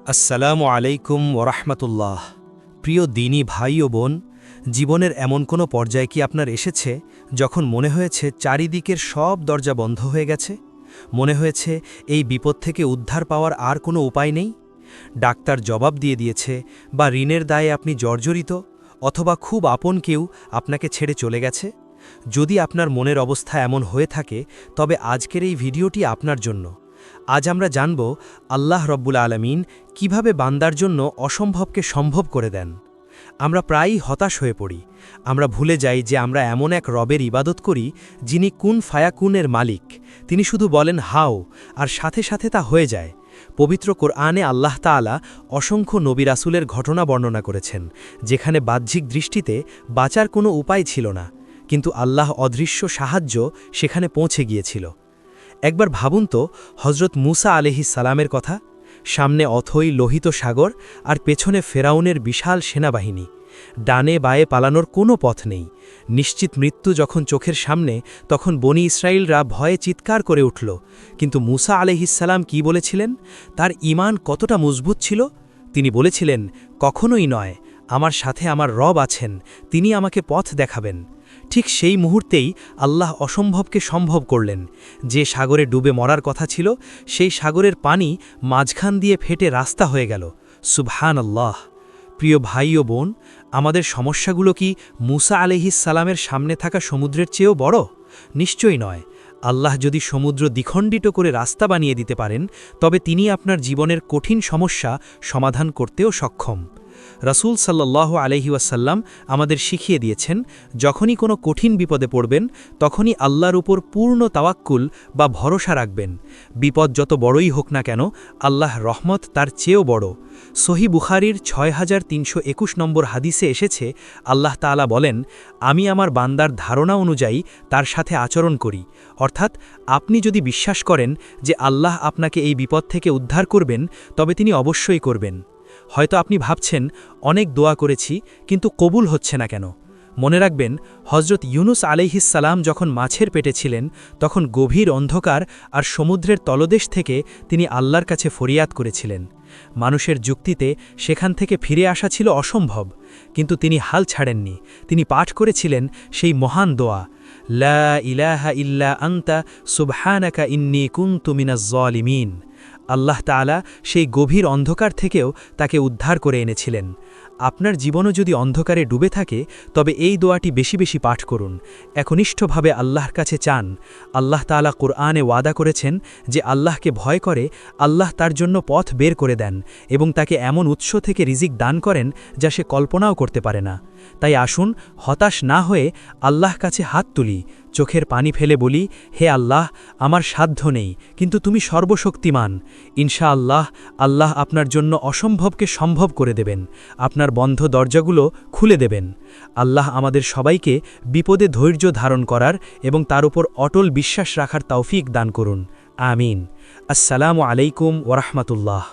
আসসালামু আলাইকুম ওরহমতুল্লাহ। প্রিয় দিনী ভাই ও বোন, জীবনের এমন কোনো পর্যায়ে কি আপনার এসেছে যখন মনে হয়েছে চারিদিকের সব দরজা বন্ধ হয়ে গেছে? মনে হয়েছে এই বিপদ থেকে উদ্ধার পাওয়ার আর কোনো উপায় নেই? ডাক্তার জবাব দিয়ে দিয়েছে, বা ঋণের দায়ে আপনি জর্জরিত, অথবা খুব আপন কেউ আপনাকে ছেড়ে চলে গেছে? যদি আপনার মনের অবস্থা এমন হয়ে থাকে, তবে আজকের এই ভিডিওটি আপনার জন্য। আজ আমরা জানব আল্লাহ রব্বুল আলমিন কিভাবে বান্দার জন্য অসম্ভবকে সম্ভব করে দেন। আমরা প্রায়ই হতাশ হয়ে পড়ি। আমরা ভুলে যাই যে আমরা এমন এক রবের ইবাদত করি যিনি কুন ফায়াকুনের মালিক। তিনি শুধু বলেন হাও, আর সাথে সাথে তা হয়ে যায়। পবিত্র কোরআনে আল্লাহ তাআলা অসংখ্য নবী রাসূলের ঘটনা বর্ণনা করেছেন, যেখানে বাহ্যিক দৃষ্টিতে বাঁচার কোনো উপায় ছিল না, কিন্তু আল্লাহ অদৃশ্য সাহায্য সেখানে পৌঁছে গিয়েছিল। একবার ভাবুন তো, হজরত মুসা আলাইহিস সালামের কথা। সামনে অথই লোহিত সাগর, আর পেছনে ফেরাউনের বিশাল সেনাবাহিনী। ডানে বায়ে পালানোর কোনো পথ নেই। নিশ্চিত মৃত্যু যখন চোখের সামনে, তখন বনি ইসরায়েলরা ভয়ে চিৎকার করে উঠল। কিন্তু মুসা আলাইহিস সালাম কি বলেছিলেন? তার ঈমান কতটা মজবুত ছিল! তিনি বলেছিলেন, কখনোই নয়, আমার সাথে আমার রব আছেন, তিনি আমাকে পথ দেখাবেন। ঠিক সেই মুহূর্তেই আল্লাহ অসম্ভবকে সম্ভব করলেন। যে সাগরে ডুবে মরার কথা ছিল, সেই সাগরের পানি মাঝখান দিয়ে ফেটে রাস্তা হয়ে গেল। সুবহানাল্লাহ। প্রিয় ভাই ও বোন, আমাদের সমস্যাগুলো কি মুসা আলাইহিস সালামের সামনে থাকা সমুদ্রের চেয়েও বড়? নিশ্চয়ই নয়। আল্লাহ যদি সমুদ্র দ্বিখণ্ডিত করে রাস্তা বানিয়ে দিতে পারেন, তবে তিনি আপনার জীবনের কঠিন সমস্যা সমাধান করতেও সক্ষম। রাসূল সাল্লাল্লাহু আলাইহি ওয়াসাল্লাম আমাদের শিখিয়ে দিয়েছেন, যখনই কোনো কঠিন বিপদে পড়বেন, তখনই আল্লাহর উপর পূর্ণ তাওয়াক্কুল বা ভরসা রাখবেন। বিপদ যত বড়ই হোক না কেন, আল্লাহর রহমত তার চেয়েও বড়। সহিহ বুখারীর 6321 নম্বর হাদিসে এসেছে, আল্লাহ তাআলা বলেন, আমি আমার বান্দার ধারণা অনুযায়ী তার সাথে আচরণ করি। অর্থাৎ আপনি যদি বিশ্বাস করেন যে আল্লাহ আপনাকে এই বিপদ থেকে উদ্ধার করবেন, তবে তিনি অবশ্যই করবেন। হয়তো আপনি ভাবছেন, অনেক দোয়া করেছি, কিন্তু কবুল হচ্ছে না কেন? মনে রাখবেন, হজরত ইউনুস আলাইহিস সালাম যখন মাছের পেটে ছিলেন, তখন গভীর অন্ধকার আর সমুদ্রের তলদেশ থেকে তিনি আল্লাহর কাছে ফরিয়াদ করেছিলেন। মানুষের যুক্তিতে সেখান থেকে ফিরে আসা ছিল অসম্ভব, কিন্তু তিনি হাল ছাড়েননি। তিনি পাঠ করেছিলেন সেই মহান দোয়া, লা ইলাহা ইল্লা আনতা সুবহানাকা ইন্নী কুনতু মিনাজ জালিমিন। আল্লাহ তাআলা সেই গভীর অন্ধকার থেকেও তাকে উদ্ধার করে এনেছিলেন। আপনার জীবনও যদি অন্ধকারে ডুবে থাকে, তবে এই দোয়াটি বেশি বেশি পাঠ করুন। একনিষ্ঠভাবে আল্লাহর কাছে চান। আল্লাহ তাআলা কোরআনে ওয়াদা করেছেন যে আল্লাহকে ভয় করে, আল্লাহ তার জন্য পথ বের করে দেন এবং তাকে এমন উৎস থেকে রিজিক দান করেন যা সে কল্পনাও করতে পারে না। তাই আসুন, হতাশ না হয়ে আল্লাহ কাছে হাত তুলি, চোখের পানি ফেলে বলি, হে আল্লাহ, আমার সাধ্য নেই, কিন্তু তুমি সর্বশক্তিমান। ইনশাআল্লাহ আল্লাহ আপনার জন্য অসম্ভবকে সম্ভব করে দেবেন, আপনার বন্ধ দরজাগুলো খুলে দেবেন। আল্লাহ আমাদের সবাইকে বিপদে ধৈর্য ধারণ করার এবং তার উপর অটল বিশ্বাস রাখার তৌফিক দান করুন। আমিন। আসসালামু আলাইকুম ওরহমতুল্লাহ।